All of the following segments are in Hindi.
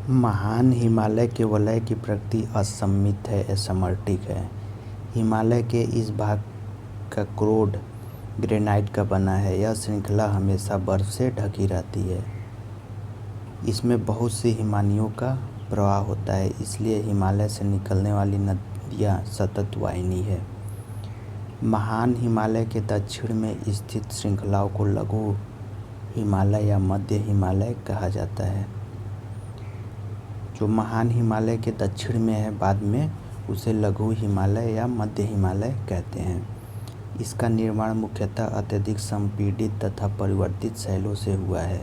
महान हिमालय के वलय की प्रकृति असममित है, एसिमेट्रिक है। हिमालय के इस भाग का क्रोड ग्रेनाइट का बना है। यह श्रृंखला हमेशा बर्फ से ढकी रहती है। इसमें बहुत सी हिमानियों का प्रवाह होता है, इसलिए हिमालय से निकलने वाली नदियाँ सतत वाहिनी है। महान हिमालय के दक्षिण में स्थित श्रृंखलाओं को लघु हिमालय या मध्य हिमालय कहा जाता है। जो महान हिमालय के दक्षिण में है, बाद में उसे लघु हिमालय या मध्य हिमालय कहते हैं। इसका निर्माण मुख्यतः अत्यधिक संपीड़ित तथा परिवर्तित शैलों से हुआ है।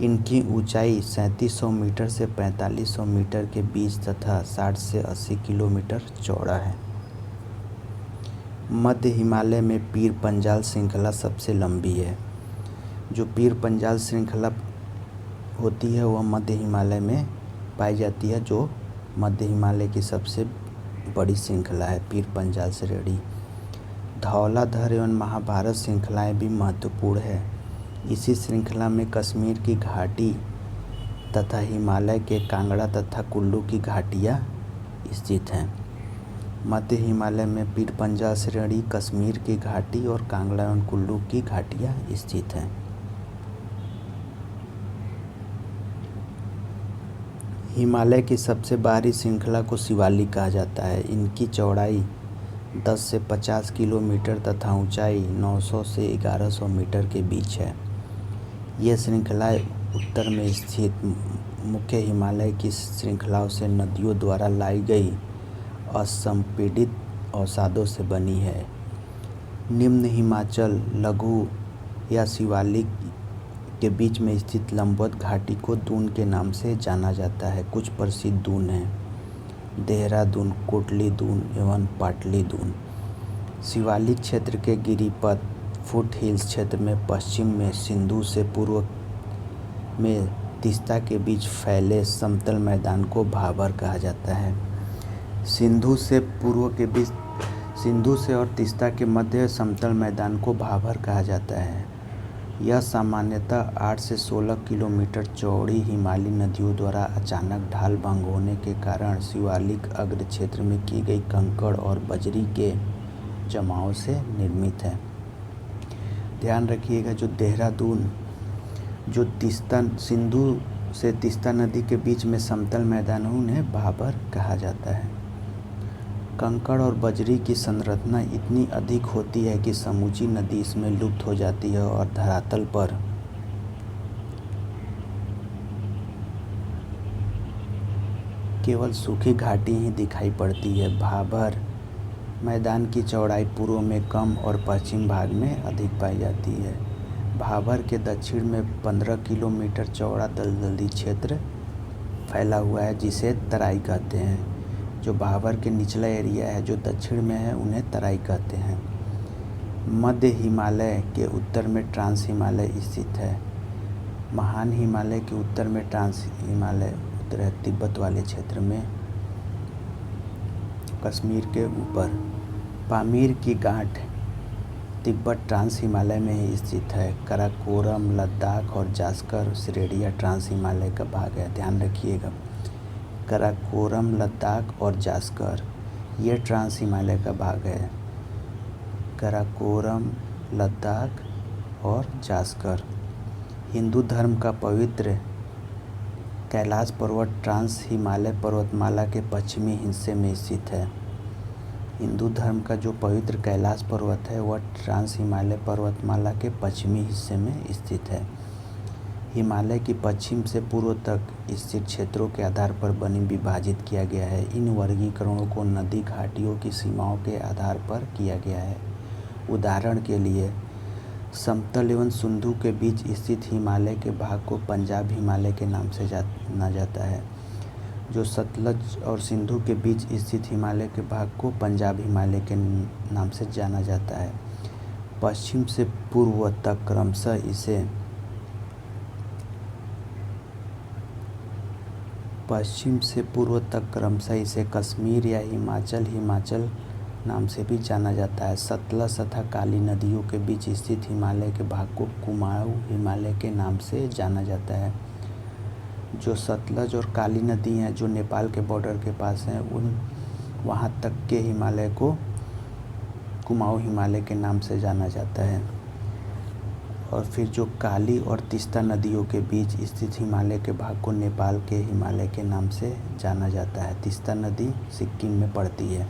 इनकी ऊंचाई 3700 मीटर से 4500 मीटर के बीच तथा 60 से 80 किलोमीटर चौड़ा है। मध्य हिमालय में पीर पंजाल श्रृंखला सबसे लंबी है। जो पीर पंजाल श्रृंखला होती है वह मध्य हिमालय में पाई जाती है, जो मध्य हिमालय की सबसे बड़ी श्रृंखला है पीर पंजाल श्रेणी। धौलाधर एवं महाभारत श्रृंखलाएं भी महत्वपूर्ण है। इसी श्रृंखला में कश्मीर की घाटी तथा हिमालय के कांगड़ा तथा कुल्लू की घाटियाँ स्थित हैं। मध्य हिमालय में पीर पंजाल श्रेणी, कश्मीर की घाटी और कांगड़ा एवं कुल्लू की घाटियाँ स्थित हैं। हिमालय की सबसे बाहरी श्रृंखला को शिवालिक कहा जाता है। इनकी चौड़ाई 10 से 50 किलोमीटर तथा ऊंचाई 900 से 1100 मीटर के बीच है। ये श्रृंखलाएं उत्तर में स्थित मुख्य हिमालय की श्रृंखलाओं से नदियों द्वारा लाई गई असंपीड़ित अवसादों से बनी है। निम्न हिमाचल लघु या शिवालिक के बीच में स्थित लंबवत घाटी को दून के नाम से जाना जाता है। कुछ प्रसिद्ध दून हैं: देहरादून, कोटली दून एवं पाटली दून। शिवालिक क्षेत्र के गिरिपथ फुट हिल्स क्षेत्र में पश्चिम में सिंधु से पूर्व में तीस्ता के बीच फैले समतल मैदान को भाबर कहा जाता है। सिंधु से और तीस्ता के मध्य समतल मैदान को भाबर कहा जाता है। यह सामान्यतः 8 से 16 किलोमीटर चौड़ी हिमालयी नदियों द्वारा अचानक ढाल भंग होने के कारण शिवालिक अग्र क्षेत्र में की गई कंकड़ और बजरी के जमाव से निर्मित है। ध्यान रखिएगा, जो देहरादून जो सिंधु से तीस्ता नदी के बीच में समतल मैदान है, उन्हें भाबर कहा जाता है। कंकड़ और बजरी की संरचना इतनी अधिक होती है कि समूची नदी इसमें लुप्त हो जाती है और धरातल पर केवल सूखी घाटी ही दिखाई पड़ती है। भाबर मैदान की चौड़ाई पूर्व में कम और पश्चिम भाग में अधिक पाई जाती है। भाबर के दक्षिण में 15 किलोमीटर चौड़ा दलदली क्षेत्र फैला हुआ है, जिसे तराई कहते हैं। जो भाबर के निचला एरिया है, जो दक्षिण में है, उन्हें तराई कहते हैं। मध्य हिमालय के उत्तर में ट्रांस हिमालय स्थित है। महान हिमालय के उत्तर में ट्रांस हिमालय उत्तर है, तिब्बत वाले क्षेत्र में कश्मीर के ऊपर। पामीर की गांठ तिब्बत ट्रांस हिमालय में ही स्थित है। काराकोरम, लद्दाख और जास्कर श्रेणी ट्रांस हिमालय का भाग है। ध्यान रखिएगा, काराकोरम, लद्दाख और जास्कर ये ट्रांस हिमालय का भाग है। काराकोरम, लद्दाख और जास्कर। हिंदू धर्म का पवित्र कैलाश पर्वत ट्रांस हिमालय पर्वतमाला के पश्चिमी हिस्से में स्थित है। हिंदू धर्म का जो पवित्र कैलाश पर्वत है वह ट्रांस हिमालय पर्वतमाला के पश्चिमी हिस्से में स्थित है। हिमालय की पश्चिम से पूर्व तक स्थित क्षेत्रों के आधार पर बनी विभाजित किया गया है। इन वर्गीकरणों को नदी घाटियों की सीमाओं के आधार पर किया गया है। उदाहरण के लिए, समतल एवं सिंधु के बीच स्थित हिमालय के भाग को पंजाब हिमालय के नाम से जाना जाता है। जो सतलज और सिंधु के बीच स्थित हिमालय के भाग को पंजाब हिमालय के नाम से जाना जाता है। पश्चिम से पूर्व तक क्रमशः इसे कश्मीर या हिमाचल नाम से भी जाना जाता है। सतलज तथा काली नदियों के बीच स्थित हिमालय के भाग को कुमाऊं हिमालय के नाम से जाना जाता है। जो सतलज और काली नदी हैं जो नेपाल के बॉर्डर के पास हैं, वहाँ तक के हिमालय को कुमाऊँ हिमालय के नाम से जाना जाता है। और फिर जो काली और तीस्ता नदियों के बीच स्थित हिमालय के भाग को नेपाल के हिमालय के नाम से जाना जाता है। तीस्ता नदी सिक्किम में पड़ती है।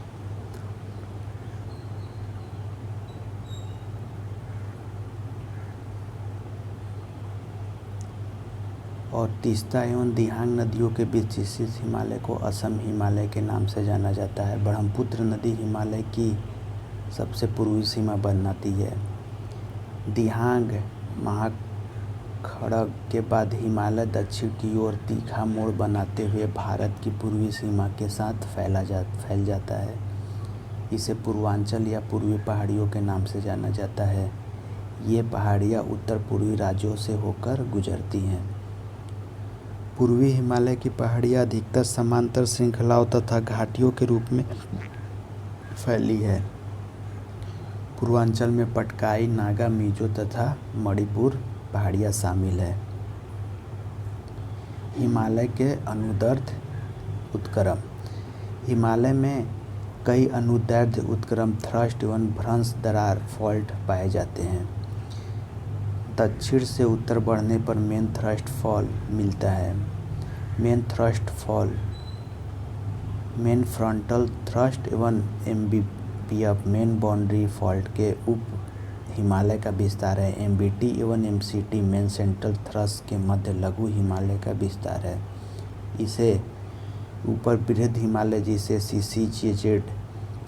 और तीस्ता एवं दिहांग नदियों के बीच स्थित हिमालय को असम हिमालय के नाम से जाना जाता है। ब्रह्मपुत्र नदी हिमालय की सबसे पूर्वी सीमा बनाती है। दिहांग महाखड़ग के बाद हिमालय दक्षिण की ओर तीखा मोड़ बनाते हुए भारत की पूर्वी सीमा के साथ फैल जाता है। इसे पूर्वांचल या पूर्वी पहाड़ियों के नाम से जाना जाता है। ये पहाड़ियाँ उत्तर पूर्वी राज्यों से होकर गुजरती हैं। पूर्वी हिमालय की पहाड़ियाँ अधिकतर समांतर श्रृंखलाओं तथा घाटियों के रूप में फैली है। पूर्वांचल में पटकाई, नागा, मिजो तथा मणिपुर पहाड़ियाँ शामिल है। हिमालय के अनुदैर्ध्य उत्क्रम। हिमालय में कई अनुदैर्ध्य उत्क्रम, थ्रस्ट एवं भ्रंश दरार फॉल्ट पाए जाते हैं। दक्षिण से उत्तर बढ़ने पर मेन थ्रस्ट फॉल मिलता है। Main thrust fall main frontal thrust एवं एमबीपीएफ मेन बाउंड्री फॉल्ट के उप हिमालय का विस्तार है। एमबीटी एवं एमसीटी मेन सेंट्रल थ्रस्ट के मध्य लघु हिमालय का विस्तार है। इसे ऊपर बृहद हिमालय, जिसे सीसीजेड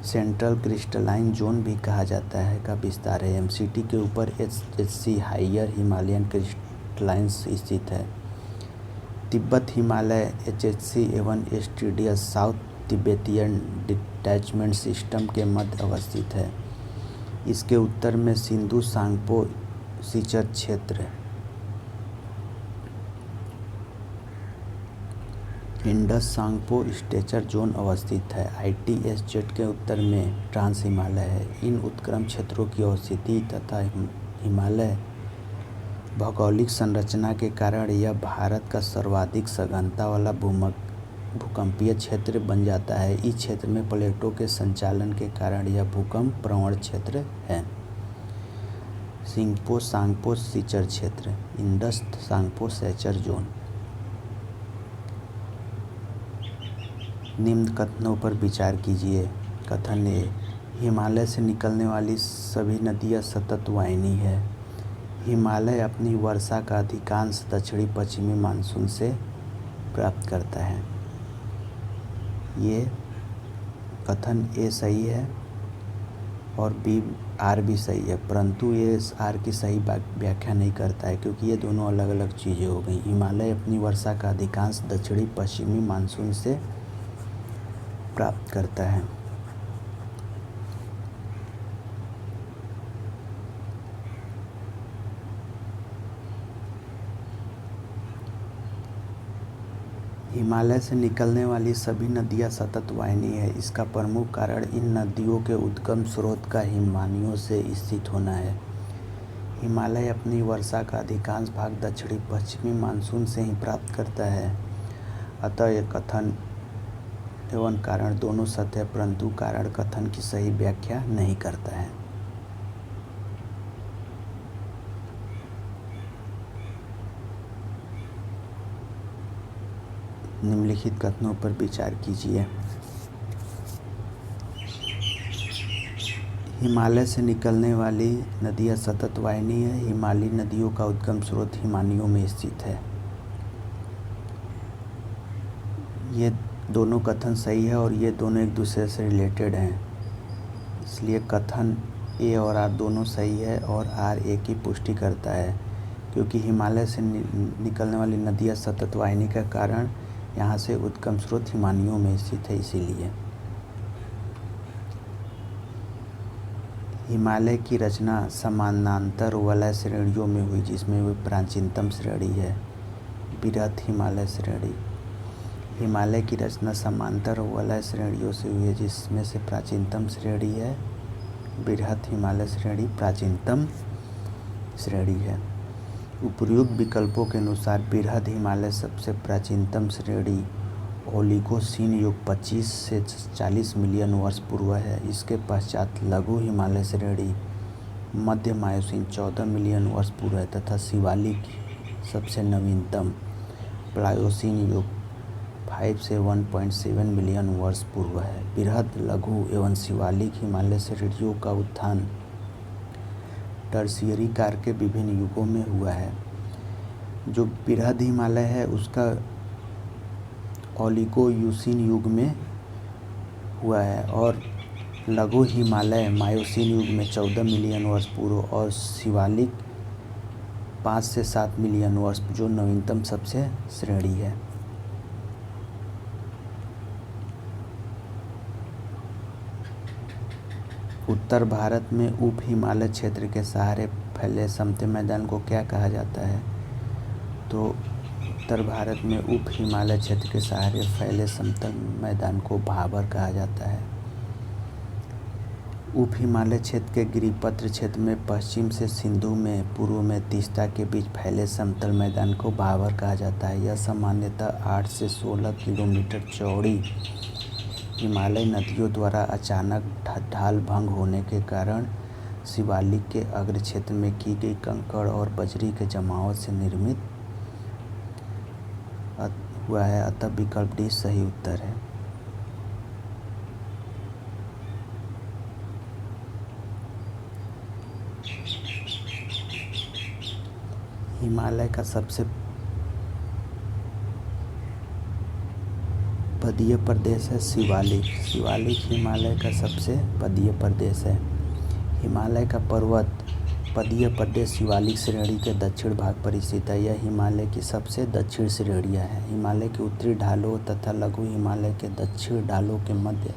सेंट्रल क्रिस्टलाइन जोन भी कहा जाता है, का विस्तार है। एमसीटी के ऊपर एचसी हाइयर हिमालयन क्रिस्टलाइंस स्थित है। तिब्बत हिमालय एचएचसी एवं एसटीडीएस साउथ तिब्बतियन डिटैचमेंट सिस्टम के मध्य अवस्थित है। इसके उत्तर में सिंधु सांगपो सिचर क्षेत्र, इंडस सांगपो स्टेचर जोन अवस्थित है। आईटीएसजेड के उत्तर में ट्रांस हिमालय है। इन उत्क्रम क्षेत्रों की अवस्थिति तथा हिमालय भौगोलिक संरचना के कारण यह भारत का सर्वाधिक सघनता वाला भूकंपीय क्षेत्र बन जाता है। इस क्षेत्र में प्लेटों के संचालन के कारण यह भूकंप प्रवण क्षेत्र है। सिंगपो सांगपो सिचर क्षेत्र, इंडस सांगपो सेचर जोन। निम्न कथनों पर विचार कीजिए। कथन ए, हिमालय से निकलने वाली सभी नदियाँ सतत वाहिनी है। हिमालय अपनी वर्षा का अधिकांश दक्षिणी पश्चिमी मानसून से प्राप्त करता है। ये कथन ए सही है और बी आर भी सही है, परंतु ये आर की सही व्याख्या नहीं करता है, क्योंकि ये दोनों अलग अलग चीज़ें हो गई। हिमालय अपनी वर्षा का अधिकांश दक्षिणी पश्चिमी मानसून से प्राप्त करता है। हिमालय से निकलने वाली सभी नदियाँ सतत वाहिनी है। इसका प्रमुख कारण इन नदियों के उद्गम स्रोत का हिमानियों से स्थित होना है। हिमालय अपनी वर्षा का अधिकांश भाग दक्षिणी पश्चिमी मानसून से ही प्राप्त करता है। अतः यह कथन एवं कारण दोनों सत्य है, परंतु कारण कथन की सही व्याख्या नहीं करता है। निम्नलिखित कथनों पर विचार कीजिए। हिमालय से निकलने वाली नदियाँ सतत वाहिनी है। हिमालयी नदियों का उद्गम स्रोत हिमानियों में स्थित है। ये दोनों कथन सही है और ये दोनों एक दूसरे से रिलेटेड हैं, इसलिए कथन ए और आर दोनों सही है और आर ए की पुष्टि करता है, क्योंकि हिमालय से निकलने वाली नदियाँ सतत वाहिनी का कारण यहाँ से उद्गम स्रोत हिमानियों में स्थित है। इसीलिए हिमालय की रचना समानांतर वलय श्रेणियों में हुई, जिसमें वह प्राचीनतम श्रेणी है, बृहत हिमालय श्रेणी। हिमालय की रचना समांतर वलय श्रेणियों से हुई है, जिसमें से प्राचीनतम श्रेणी है बृहत हिमालय श्रेणी, प्राचीनतम श्रेणी है। उपयुक्त विकल्पों के अनुसार बृहद हिमालय सबसे प्राचीनतम श्रेणी ओलिगोसीन युग 25 से 40 मिलियन वर्ष पूर्व है। इसके पश्चात लघु हिमालय श्रेणी मध्य मायोसीन 14 मिलियन वर्ष पूर्व है तथा शिवालिक सबसे नवीनतम प्लायोसीन युग 5 से 1.7 मिलियन वर्ष पूर्व है। बृहद, लघु एवं शिवालिक हिमालय श्रेणियों का उत्थान टर्शियरी काल के विभिन्न युगों में हुआ है। जो बृहद हिमालय है उसका ओलिगोयूसीन युग में हुआ है और लघु हिमालय मायोसीन युग में 14 मिलियन वर्ष पूर्व और शिवालिक 5 से 7 मिलियन वर्ष जो नवीनतम सबसे श्रेणी है। उत्तर भारत में उप हिमालय क्षेत्र के सहारे फैले समतल मैदान को क्या कहा जाता है? तो उत्तर भारत में उप हिमालय क्षेत्र के सहारे फैले समतल मैदान को भाबर कहा जाता है। उप हिमालय क्षेत्र के गिरिपत्र क्षेत्र में पश्चिम से सिंधु में, पूर्व में तीस्ता के बीच फैले समतल मैदान को भाबर कहा जाता है। यह सामान्यतः 8 से 16 किलोमीटर चौड़ी हिमालय नदियों द्वारा अचानक ढाल भंग होने के कारण शिवालिक के अग्र क्षेत्र में की गई कंकड़ और बजरी के जमावट से निर्मित हुआ है। अतः विकल्प डी सही उत्तर है। हिमालय का सबसे पदीय प्रदेश है शिवालिक। शिवालिक हिमालय का सबसे पदीय प्रदेश है। हिमालय का पर्वत पदीय प्रदेश शिवालिक श्रेणी के दक्षिण भाग पर स्थित है। यह हिमालय की सबसे दक्षिण श्रेणियाँ हैं। हिमालय के उत्तरी ढालों तथा लघु हिमालय के दक्षिण ढालों के मध्य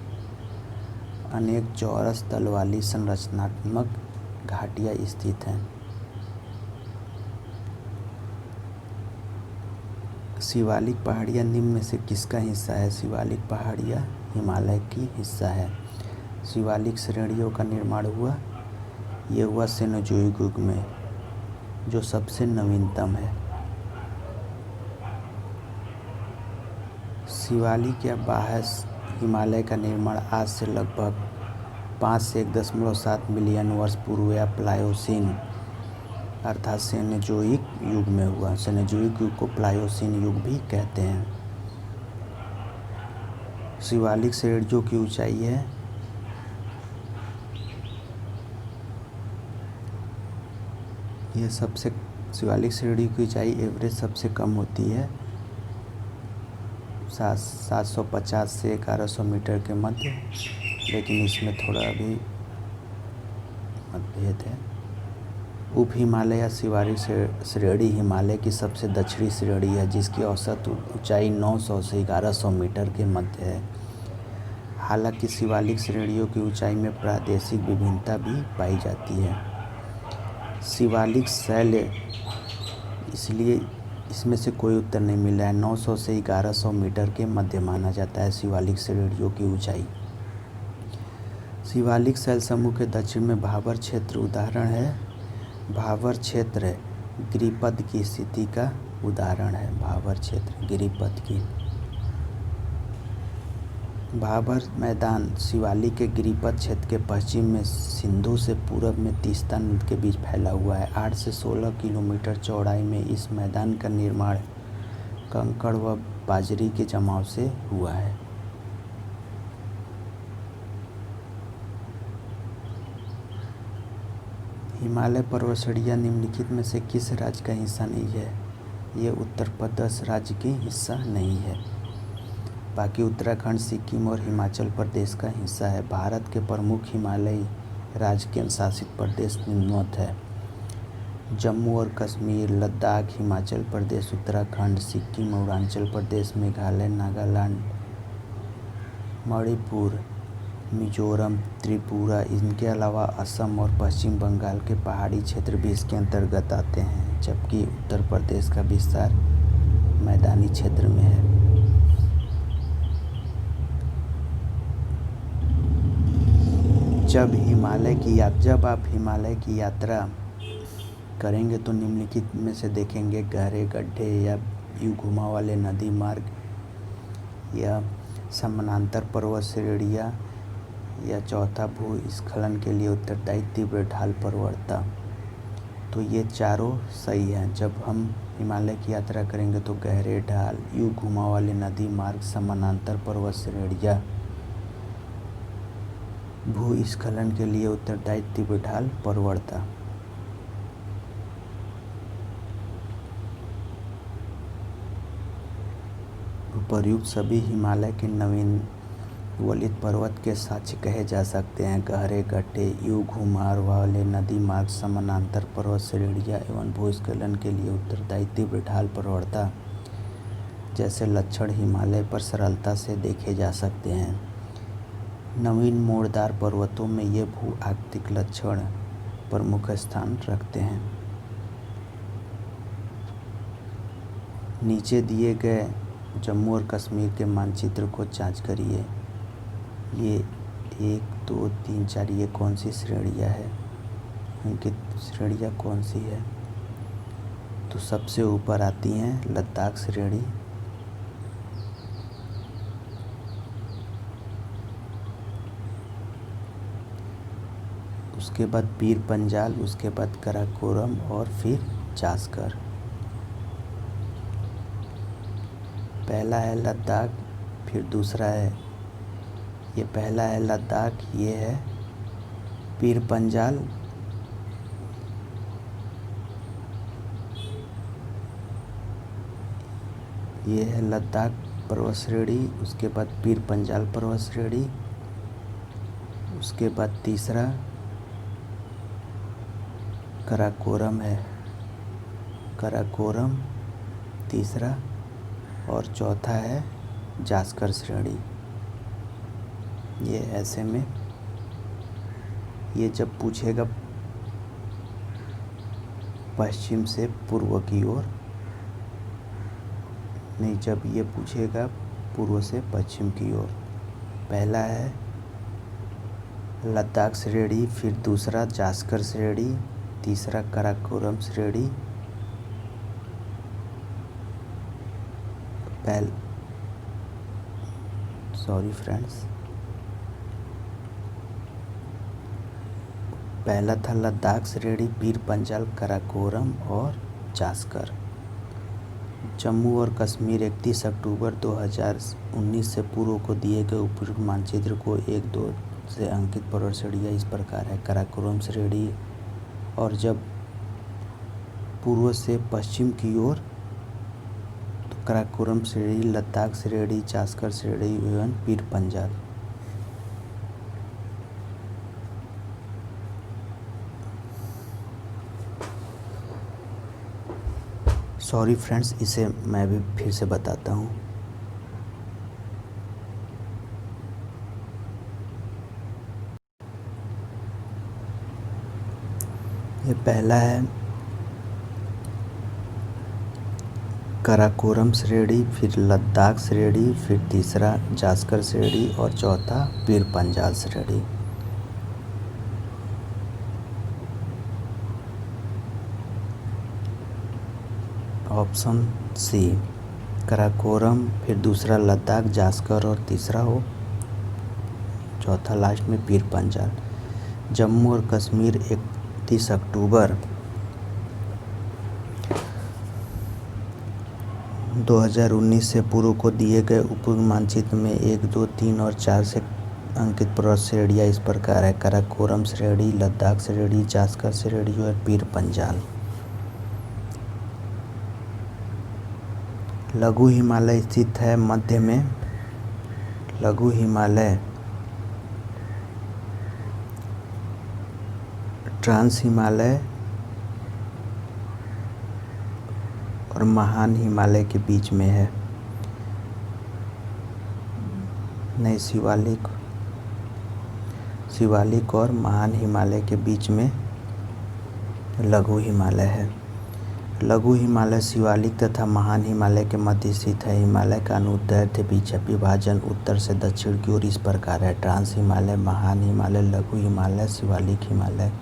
अनेक चौरस तल वाली संरचनात्मक घाटियाँ स्थित हैं। शिवालिक पहाड़ियाँ निम्न में से किसका हिस्सा है? शिवालिक पहाड़ियाँ हिमालय की हिस्सा है। शिवालिक श्रेणियों का निर्माण हुआ ये हुआ सेनोजोइक युग में, जो सबसे नवीनतम है। शिवालिक या बाह्य हिमालय का निर्माण आज से लगभग 5 से 1.7 मिलियन वर्ष पूर्व या प्लायोसीन अर्थात सेनोजोइक युग में हुआ। सेनोजोइक युग को प्लायोसीन युग भी कहते हैं। शिवालिक श्रेणियों की ऊंचाई है यह सबसे शिवालिक श्रेणी की ऊंचाई एवरेज सबसे कम होती है 750 से 1100 मीटर के मध्य, लेकिन इसमें थोड़ा अभी मतभेद है। उप हिमालय या शिवालिक श्रेणी हिमालय की सबसे दक्षिणी श्रेणी है, जिसकी औसत ऊंचाई 900 से 1100 मीटर के मध्य है। हालांकि शिवालिक श्रेणियों की ऊंचाई में प्रादेशिक विभिन्नता भी पाई जाती है। शिवालिक शैल, इसलिए इसमें से कोई उत्तर नहीं मिला है। 900 से 1100 मीटर के मध्य माना जाता है शिवालिक श्रेणियों की ऊंचाई। शिवालिक शैल समूह के दक्षिण में भाबर क्षेत्र उदाहरण है। भाबर क्षेत्र गिरिपथ की स्थिति का उदाहरण है। भाबर क्षेत्र गिरिपथ की। भाबर मैदान शिवालिक के गिरिपथ क्षेत्र के पश्चिम में सिंधु से पूर्व में तीस्ता नदी के बीच फैला हुआ है। 8 से 16 किलोमीटर चौड़ाई में इस मैदान का निर्माण कंकड़ व बाजरी के जमाव से हुआ है। हिमालय पर्वतश्रेणियाँ निम्नलिखित में से किस राज्य का हिस्सा नहीं है? ये उत्तर प्रदेश राज्य की हिस्सा नहीं है। बाकी उत्तराखंड, सिक्किम और हिमाचल प्रदेश का हिस्सा है। भारत के प्रमुख हिमालयी राज्य केंद्र शासित प्रदेश निम्नलिखित है: जम्मू और कश्मीर, लद्दाख, हिमाचल प्रदेश, उत्तराखंड, सिक्किम, अरुणाचल प्रदेश, मेघालय, नागालैंड, मणिपुर, मिजोरम, त्रिपुरा। इनके अलावा असम और पश्चिम बंगाल के पहाड़ी क्षेत्र भी इसके अंतर्गत आते हैं, जबकि उत्तर प्रदेश का विस्तार मैदानी क्षेत्र में है। जब आप हिमालय की यात्रा करेंगे तो निम्नलिखित में से देखेंगे गहरे गड्ढे या यू घुमा वाले नदी मार्ग या समानांतर पर्वत श्रेणियाँ या चौथा भूस्खलन के लिए उत्तरदायी तीव्र ढाल प्रवणता। तो ये चारों सही हैं। जब हम हिमालय की यात्रा करेंगे तो गहरे ढाल, यू घुमा वाले नदी मार्ग, समानांतर पर्वत श्रेणियाँ, भूस्खलन के लिए उत्तरदायी तीव्र ढाल प्रवणता। उपर्युक्त सभी हिमालय के नवीनवलित पर्वत के साक्ष्य कहे जा सकते हैं। गहरे गड्ढे, यू घुमाव वाले नदी मार्ग, समानांतर पर्वत श्रेणियाँ एवं भूस्खलन के लिए उत्तरदायी तीव्र ढाल प्रवणता जैसे लक्षण हिमालय पर सरलता से देखे जा सकते हैं। नवीन मोड़दार पर्वतों में ये भू-आकृतिक लक्षण प्रमुख स्थान रखते हैं। नीचे दिए गए जम्मू और कश्मीर के मानचित्र को जांच करिए। ये 1, 2, 3, 4 ये कौन सी श्रेणियाँ है, अंकित श्रेणियाँ कौन सी है? तो सबसे ऊपर आती हैं लद्दाख श्रेणी, उसके बाद पीर पंजाल, उसके बाद काराकोरम और फिर जास्कर। पहला है लद्दाख, फिर दूसरा है, ये पहला है लद्दाख, ये है पीर पंजाल, ये है लद्दाख पर्वत श्रेणी, उसके बाद पीर पंजाल पर्वत श्रेणी, उसके बाद तीसरा काराकोरम है, काराकोरम तीसरा, और चौथा है जास्कर श्रेणी। ये ऐसे में ये जब पूछेगा पश्चिम से पूर्व की ओर, नहीं, जब ये पूछेगा पूर्व से पश्चिम की ओर। पहला है लद्दाख श्रेणी, फिर दूसरा जास्कर श्रेणी, तीसरा काराकोरम श्रेणी, पहला था लद्दाख श्रेणी, पीर पंजाल, काराकोरम और जास्कर। जम्मू और कश्मीर 31 अक्टूबर 2019 से पूर्व को दिए गए उपयुक्त मानचित्र को 1-2 से अंकित पर्वत श्रेणियाँ इस प्रकार है। काराकोरम श्रेणी, और जब पूर्व से पश्चिम की ओर तो काराकोरम श्रेणी, लद्दाख श्रेणी, जास्कर श्रेणी एवं पीर पंजाल। सॉरी फ्रेंड्स, इसे मैं भी फिर से बताता हूँ। ये पहला है काराकोरम श्रेणी, फिर लद्दाख श्रेणी, फिर तीसरा जास्कर श्रेणी और चौथा पीर पंजाल श्रेणी। ऑप्शन सी काराकोरम, फिर दूसरा लद्दाख, जास्कर और तीसरा हो चौथा लास्ट में पीर पंजाल। जम्मू और कश्मीर 31 अक्टूबर 2019 से पूर्व को दिए गए उपयुक्त मानचित्र में 1, 2, 3 और 4 से अंकित पर्वत श्रेणियाँ इस प्रकार है। काराकोरम श्रेणी, लद्दाख श्रेणी, जास्कर श्रेणी और पीर पंजाल। लघु हिमालय स्थित है मध्य में। लघु हिमालय ट्रांस हिमालय और महान हिमालय के बीच में है। नहीं, शिवालिक और महान हिमालय के बीच में लघु हिमालय है। लघु हिमालय शिवालिक तथा महान हिमालय के मध्य स्थित है। हिमालय का अनुदैर्ध्य विभाजन उत्तर से दक्षिण की ओर इस प्रकार है। ट्रांस हिमालय, महान हिमालय, लघु हिमालय, शिवालिक हिमालय।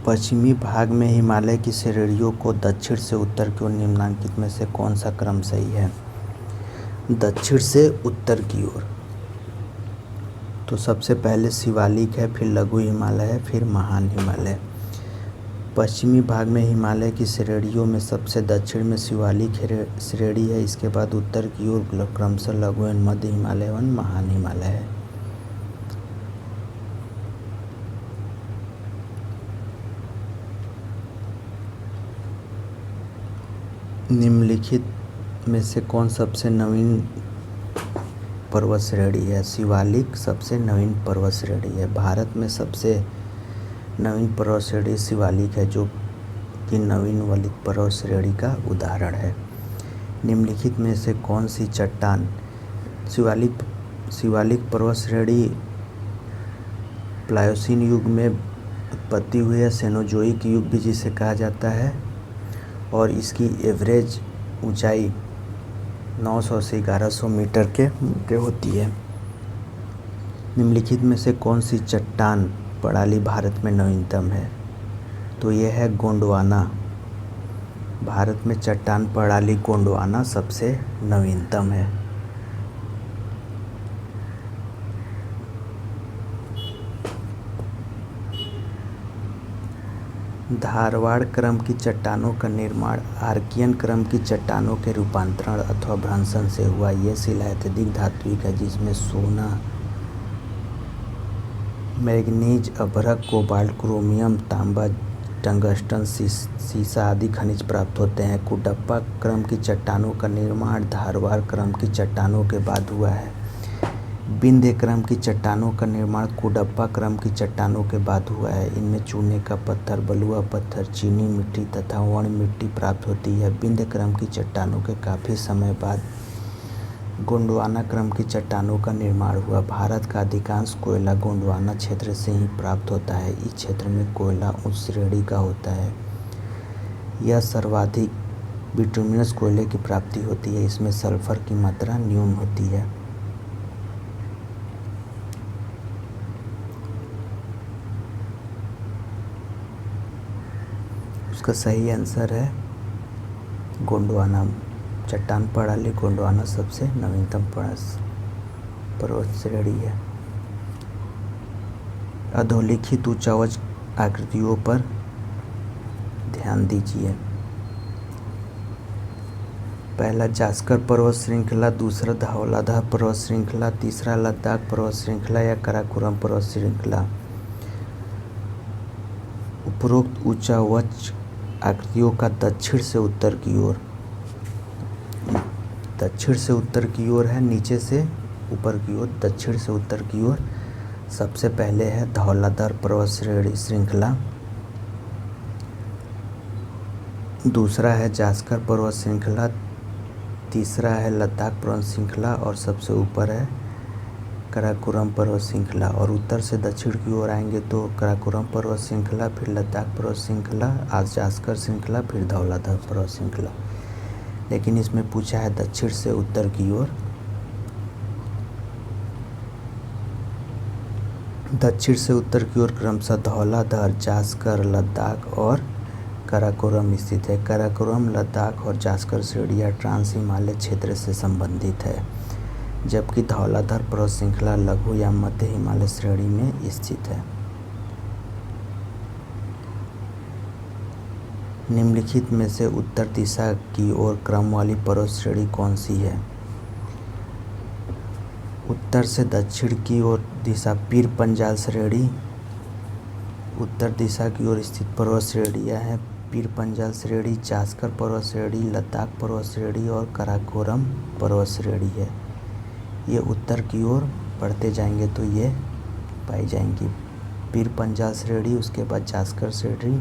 पश्चिमी भाग में हिमालय की श्रेणियों को दक्षिण से उत्तर की ओर निम्नलिखित में से कौन सा क्रम सही है? दक्षिण से उत्तर की ओर तो सबसे पहले शिवालिक है, फिर लघु हिमालय है, फिर महान हिमालय। पश्चिमी भाग में हिमालय की श्रेणियों में सबसे दक्षिण में शिवालिक श्रेणी है। इसके बाद उत्तर की ओर क्रमशः लघु एवं मध्य हिमालय एवं महान हिमालय है। निम्नलिखित में से कौन सबसे नवीन पर्वत श्रेणी है? शिवालिक सबसे नवीन पर्वत श्रेणी है। भारत में सबसे नवीन पर्वत श्रेणी शिवालिक है, जो कि नवीन वलित पर्वत श्रेणी का उदाहरण है। निम्नलिखित में से कौन सी चट्टान शिवालिक पर्वत श्रेणी प्लायोसीन युग में उत्पत्ति हुई है, सेनोजोइक युग भी जिसे कहा जाता है, और इसकी एवरेज ऊंचाई 900 से 1100 मीटर के होती है। निम्नलिखित में से कौन सी चट्टान प्रणाली भारत में नवीनतम है? तो यह है गोंडवाना। भारत में चट्टान प्रणाली गोंडवाना सबसे नवीनतम है। धारवाड़ क्रम की चट्टानों का निर्माण आर्कियन क्रम की चट्टानों के रूपांतरण अथवा भ्रंशन से हुआ। यह शिला अत्यधिक धात्विक है, जिसमें सोना, मैंगनीज, अभ्रक, कोबाल्ट, क्रोमियम, तांबा, टंगस्टन, सीसा आदि खनिज प्राप्त होते हैं। कुडप्पा क्रम की चट्टानों का निर्माण धारवाड़ क्रम की चट्टानों के बाद हुआ है। विंध्य क्रम की चट्टानों का निर्माण कुडप्पा क्रम की चट्टानों के बाद हुआ है। इनमें चूने का पत्थर, बलुआ पत्थर, चीनी मिट्टी तथा वर्ण मिट्टी प्राप्त होती है। विंध्य क्रम की चट्टानों के काफ़ी समय बाद गोंडवाना क्रम की चट्टानों का निर्माण हुआ। भारत का अधिकांश कोयला गोंडवाना क्षेत्र से ही प्राप्त होता है। इस क्षेत्र में कोयला उच्च श्रेणी का होता है। यह सर्वाधिक बिटुमिनस कोयले की प्राप्ति होती है। इसमें सल्फर की मात्रा न्यून होती है। उसका सही आंसर है गोंडवाना। चट्टान प्रणाली गोंडवाना सबसे नवीनतम पर्वत श्रेणी है। अधोलिखित उच्चावच आकृतियों पर ध्यान दीजिए। पहला जास्कर पर्वत श्रृंखला, दूसरा धौलाधार पर्वत श्रृंखला, तीसरा लद्दाख पर्वत श्रृंखला या काराकोरम पर्वत श्रृंखला। उपरोक्त उच्चावच आकृतियों का दक्षिण से उत्तर की ओर है, नीचे से ऊपर की ओर। दक्षिण से उत्तर की ओर सबसे पहले है धौलाधार पर्वत श्रृंखला, दूसरा है जास्कर पर्वत श्रृंखला, तीसरा है लद्दाख पर्वत श्रृंखला और सबसे ऊपर है काराकोरम पर्वत श्रृंखला। और उत्तर से दक्षिण की ओर आएंगे तो काराकोरम पर्वत श्रृंखला, फिर लद्दाख पर्वत श्रृंखला, आज जास्कर श्रृंखला, फिर धौलाधार पर्वत श्रृंखला। लेकिन इसमें पूछा है दक्षिण से उत्तर की ओर। दक्षिण से उत्तर की ओर क्रमशः धौलाधार, जास्कर, लद्दाख और काराकोरम स्थित है। काराकोरम, लद्दाख और जास्कर श्रेणियाँ ट्रांस हिमालय क्षेत्र से संबंधित है, जबकि धौलाधार पर्वत श्रृंखला लघु या मध्य हिमालय श्रेणी में स्थित है। निम्नलिखित में से उत्तर दिशा की ओर क्रम वाली पर्वत श्रेणी कौन सी है? उत्तर से दक्षिण की ओर दिशा पीर पंजाल श्रेणी। उत्तर दिशा की ओर स्थित पर्वत श्रेणियाँ हैं पीर पंजाल श्रेणी, जास्कर पर्वत श्रेणी, लद्दाख पर्वत श्रेणी और काराकोरम पर्वत श्रेणी है। ये उत्तर की ओर बढ़ते जाएंगे तो ये पाई जाएंगी। पीर पंजाल श्रेणी, उसके बाद जास्कर श्रेणी,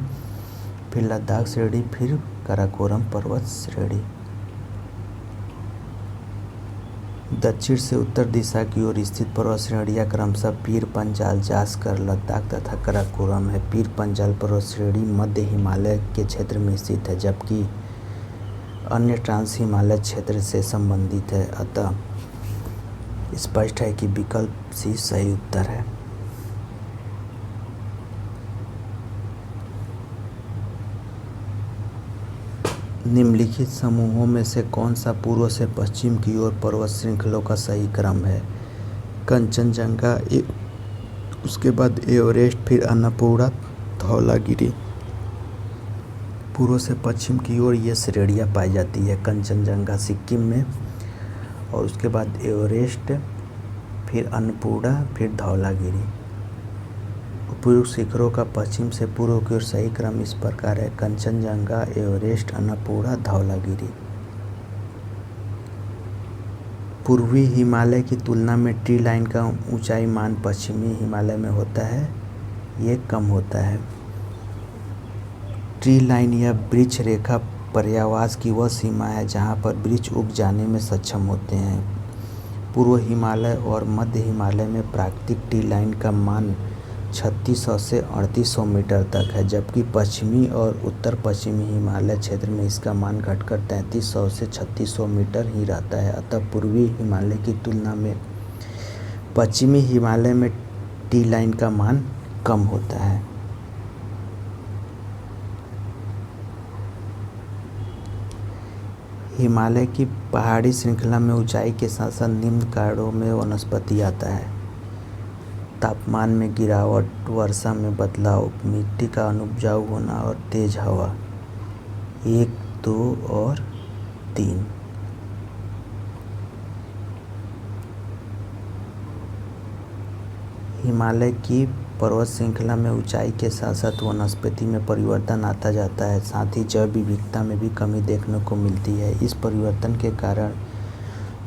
फिर लद्दाख श्रेणी, फिर काराकोरम पर्वत श्रेणी। दक्षिण से उत्तर दिशा की ओर स्थित पर्वत श्रेणियाँ क्रमशः पीर पंजाल, जास्कर, लद्दाख तथा काराकोरम है। पीर पंजाल पर्वत श्रेणी मध्य हिमालय के क्षेत्र में स्थित है, जबकि अन्य ट्रांस हिमालय क्षेत्र से संबंधित है। अतः स्पष्ट है कि विकल्प सी सही उत्तर है। निम्नलिखित समूहों में से कौन सा पूर्व से पश्चिम की ओर पर्वत श्रृंखलों का सही क्रम है? कंचनजंगा, उसके बाद एवरेस्ट, फिर अन्नपूर्णा, धौलागिरी। पूर्व से पश्चिम की ओर ये श्रेणियाँ पाई जाती है। कंचनजंगा सिक्किम में, और उसके बाद एवरेस्ट, फिर अन्नपूर्णा, फिर धौलागिरी। पूर्व शिखरों का पश्चिम से पूर्व की ओर सही क्रम इस प्रकार है: कंचनजंगा, एवरेस्ट, अन्नपूर्णा, धौलागिरी। पूर्वी हिमालय की तुलना में ट्री लाइन का ऊंचाई मान पश्चिमी हिमालय में होता है, ये कम होता है। ट्री लाइन या वृक्ष रेखा पर्यावरण की वह सीमा है जहाँ पर वृक्ष उग जाने में सक्षम होते हैं। पूर्व हिमालय और मध्य हिमालय में प्राकृतिक ट्री लाइन का मान 3600 से 3800 मीटर तक है, जबकि पश्चिमी और उत्तर पश्चिमी हिमालय क्षेत्र में इसका मान घटकर 3300 से 3600 मीटर ही रहता है। अतः पूर्वी हिमालय की तुलना में पश्चिमी हिमालय में ट्री लाइन का मान कम होता है। हिमालय की पहाड़ी श्रृंखला में ऊंचाई के साथ साथ निम्न कारणों में वनस्पति आता है: तापमान में गिरावट, वर्षा में बदलाव, मिट्टी का अनुपजाऊ होना और तेज हवा। 1, 2 और 3। हिमालय की पर्वत श्रृंखला में ऊंचाई के साथ साथ वनस्पति में परिवर्तन आता जाता है, साथ ही जैव विविधता में भी कमी देखने को मिलती है। इस परिवर्तन के कारण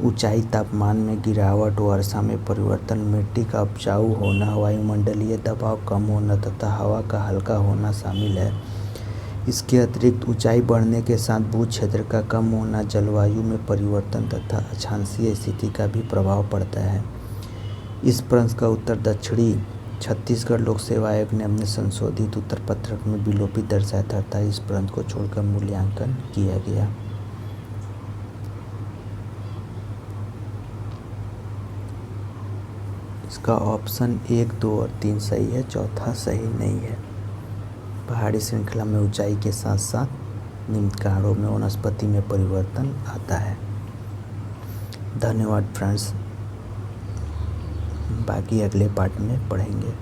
ऊंचाई, तापमान में गिरावट, वर्षा में परिवर्तन, मिट्टी का उपजाऊ होना, वायुमंडलीय दबाव कम होना तथा हवा का हल्का होना शामिल है। इसके अतिरिक्त ऊंचाई बढ़ने के साथ भू क्षेत्र का कम होना, जलवायु में परिवर्तन तथा अक्षांशीय स्थिति का भी प्रभाव पड़ता है। इस प्रश्न का उत्तर दक्षिणी छत्तीसगढ़ लोक सेवा आयोग ने अपने संशोधित उत्तर पत्रक में विलोपित दर्शाया था, अर्थात इस प्रश्न को छोड़कर मूल्यांकन किया गया। इसका ऑप्शन 1, 2 और 3 सही है, चौथा सही नहीं है। पहाड़ी श्रृंखला में ऊंचाई के साथ साथ निम्न कारणों में वनस्पति में परिवर्तन आता है। धन्यवाद फ्रेंड्स, बाकी अगले पार्ट में पढ़ेंगे।